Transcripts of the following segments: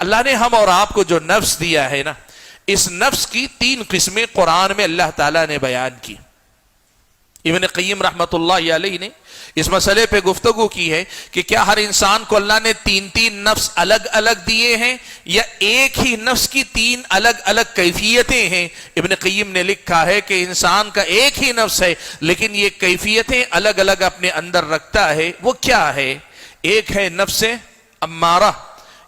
اللہ نے ہم اور آپ کو جو نفس دیا ہے نا، اس نفس کی 3 قسمیں قرآن میں اللہ تعالیٰ نے بیان کی۔ ابن قیم رحمت اللہ علیہ نے اس مسئلے پہ گفتگو کی ہے کہ کیا ہر انسان کو اللہ نے 3 نفس الگ الگ دیے ہیں یا ایک ہی نفس کی 3 الگ الگ کیفیتیں ہیں؟ ابن قیم نے لکھا ہے کہ انسان کا ایک ہی نفس ہے لیکن یہ کیفیتیں الگ الگ اپنے اندر رکھتا ہے۔ وہ کیا ہے؟ ایک ہے نفس امارہ،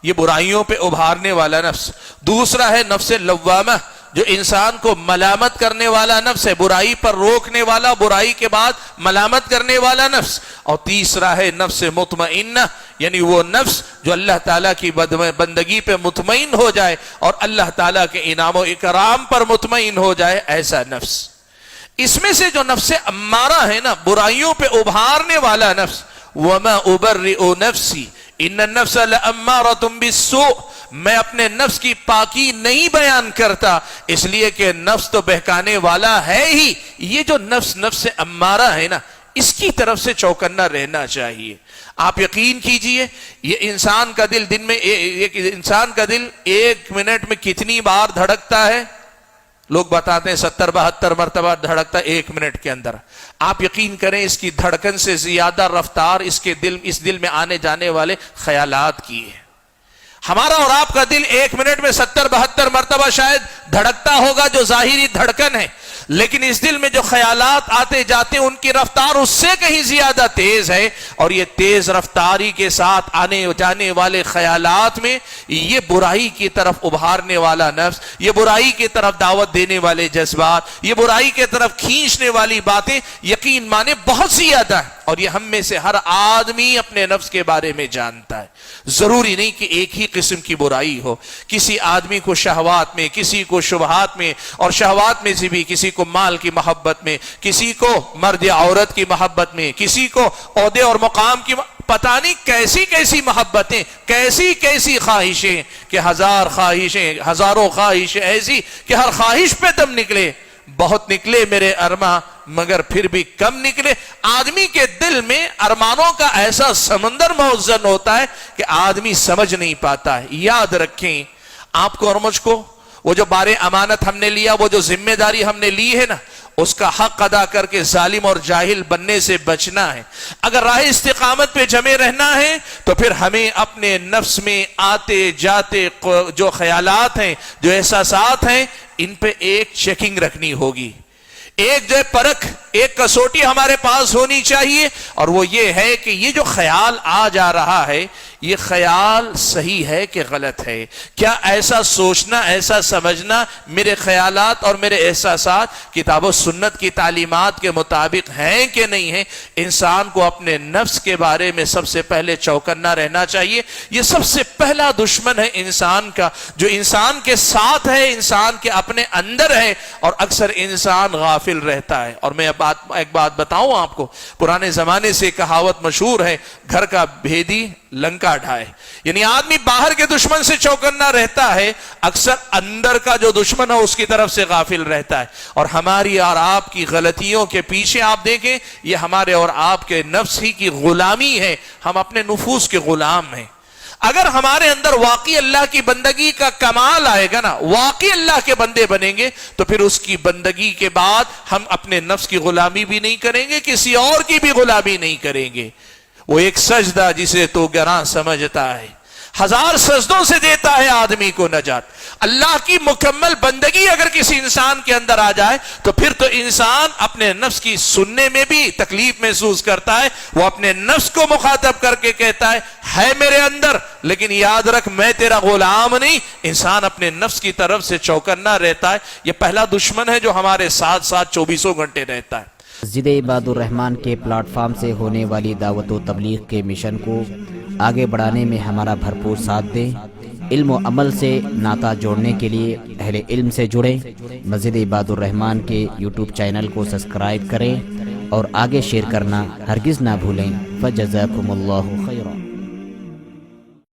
یہ برائیوں پہ ابھارنے والا نفس۔ دوسرا ہے نفس لوامہ، جو انسان کو ملامت کرنے والا نفس ہے، برائی پر روکنے والا، برائی کے بعد ملامت کرنے والا نفس۔ اور تیسرا ہے نفس مطمئنہ، یعنی وہ نفس جو اللہ تعالیٰ کی بندگی پہ مطمئن ہو جائے اور اللہ تعالیٰ کے انعام و اکرام پر مطمئن ہو جائے، ایسا نفس۔ اس میں سے جو نفس امارہ ہے نا، برائیوں پہ ابھارنے والا نفس، وَمَا أُبَرِّئُ نَفْسِي إِنَّ النَّفْسَ لَأَمَّارَةٌ بِالسُّوءِ، میں اپنے نفس کی پاکی نہیں بیان کرتا، اس لیے کہ نفس تو بہکانے والا ہے ہی۔ یہ جو نفس امارہ ہے نا، اس کی طرف سے چوکنا رہنا چاہیے۔ آپ یقین کیجئے، یہ انسان کا دل انسان کا دل 1 منٹ میں کتنی بار دھڑکتا ہے؟ لوگ بتاتے ہیں 70-72 مرتبہ دھڑکتا 1 منٹ کے اندر۔ آپ یقین کریں اس کی دھڑکن سے زیادہ رفتار اس دل میں آنے جانے والے خیالات کی ہے۔ ہمارا اور آپ کا دل 1 منٹ میں 70-72 مرتبہ شاید دھڑکتا ہوگا، جو ظاہری دھڑکن ہے، لیکن اس دل میں جو خیالات آتے جاتے ہیں ان کی رفتار اس سے کہیں زیادہ تیز ہے۔ اور یہ تیز رفتاری کے ساتھ آنے جانے والے خیالات میں یہ برائی کی طرف ابھارنے والا نفس، یہ برائی کی طرف دعوت دینے والے جذبات، یہ برائی کی طرف کھینچنے والی باتیں یقین مانے بہت زیادہ ہیں۔ اور یہ ہم میں سے ہر آدمی اپنے نفس کے بارے میں جانتا ہے۔ ضروری نہیں کہ ایک ہی قسم کی برائی ہو، کسی آدمی کو شہوات میں، کسی کو شبہات میں، اور شہوات میں سے بھی کسی کو مال کی محبت میں، کسی کو مرد یا عورت کی محبت میں، کسی کو عہدے اور مقام کی پتہ نہیں کیسی کیسی محبتیں، کیسی کیسی خواہشیں، کہ ہزاروں خواہشیں ایسی کہ ہر خواہش پہ دم نکلے۔ بہت نکلے میرے ارماں مگر پھر بھی کم نکلے۔ آدمی کے دل میں ارمانوں کا ایسا سمندر موزن ہوتا ہے کہ آدمی سمجھ نہیں پاتا ہے۔ یاد رکھیں، آپ کو اور مجھ کو وہ جو بارے امانت ہم نے لیا، وہ جو ذمہ داری ہم نے لی ہے نا، اس کا حق ادا کر کے ظالم اور جاہل بننے سے بچنا ہے۔ اگر راہ استقامت پہ جمے رہنا ہے تو پھر ہمیں اپنے نفس میں آتے جاتے جو خیالات ہیں، جو احساسات ہیں، ان پہ ایک چیکنگ رکھنی ہوگی، ایک جو پرکھ، ایک کسوٹی ہمارے پاس ہونی چاہیے۔ اور وہ یہ ہے کہ یہ جو خیال آ جا رہا ہے، یہ خیال صحیح ہے کہ غلط ہے؟ کیا ایسا سوچنا، ایسا سمجھنا میرے خیالات اور میرے احساسات کتاب و سنت کی تعلیمات کے مطابق ہیں کہ نہیں ہیں؟ انسان کو اپنے نفس کے بارے میں سب سے پہلے چوکنا رہنا چاہیے۔ یہ سب سے پہلا دشمن ہے انسان کا، جو انسان کے ساتھ ہے، انسان کے اپنے اندر ہے، اور اکثر انسان غافل رہتا ہے۔ اور میں ایک بات بتاؤں آپ کو، پرانے زمانے سے کہاوت مشہور ہے، گھر کا بھیدی لنکا ڈھائے، یعنی آدمی باہر کے دشمن سے چوکنا رہتا ہے، اکثر اندر کا جو دشمن ہے اس کی طرف سے غافل رہتا ہے۔ اور ہماری اور آپ کی غلطیوں کے پیچھے آپ دیکھیں، یہ ہمارے اور آپ کے نفس ہی کی غلامی ہے، ہم اپنے نفوس کے غلام ہیں۔ اگر ہمارے اندر واقعی اللہ کی بندگی کا کمال آئے گا نا، واقعی اللہ کے بندے بنیں گے، تو پھر اس کی بندگی کے بعد ہم اپنے نفس کی غلامی بھی نہیں کریں گے، کسی اور کی بھی غلامی نہیں کریں گے۔ وہ ایک سجدہ جسے تو گراں سمجھتا ہے، 1000 سجدوں سے دیتا ہے آدمی کو نجات۔ اللہ کی مکمل بندگی اگر کسی انسان کے اندر آ جائے تو پھر تو انسان اپنے نفس کی سننے میں بھی تکلیف محسوس کرتا ہے۔ وہ اپنے نفس کو مخاطب کر کے کہتا ہے میرے اندر، لیکن یاد رکھ میں تیرا غلام نہیں۔ انسان اپنے نفس کی طرف سے چوکنا رہتا ہے۔ یہ پہلا دشمن ہے جو ہمارے ساتھ 24 گھنٹے رہتا ہے۔ مسجد عباد الرحمن کے پلیٹ فارم سے ہونے والی دعوت و تبلیغ کے مشن کو آگے بڑھانے میں ہمارا بھرپور ساتھ دیں۔ علم و عمل سے ناطہ جوڑنے کے لیے اہل علم سے جڑیں۔ مسجد عباد الرحمن کے یوٹیوب چینل کو سبسکرائب کریں اور آگے شیئر کرنا ہرگز نہ بھولیں۔ فجزاکم اللہ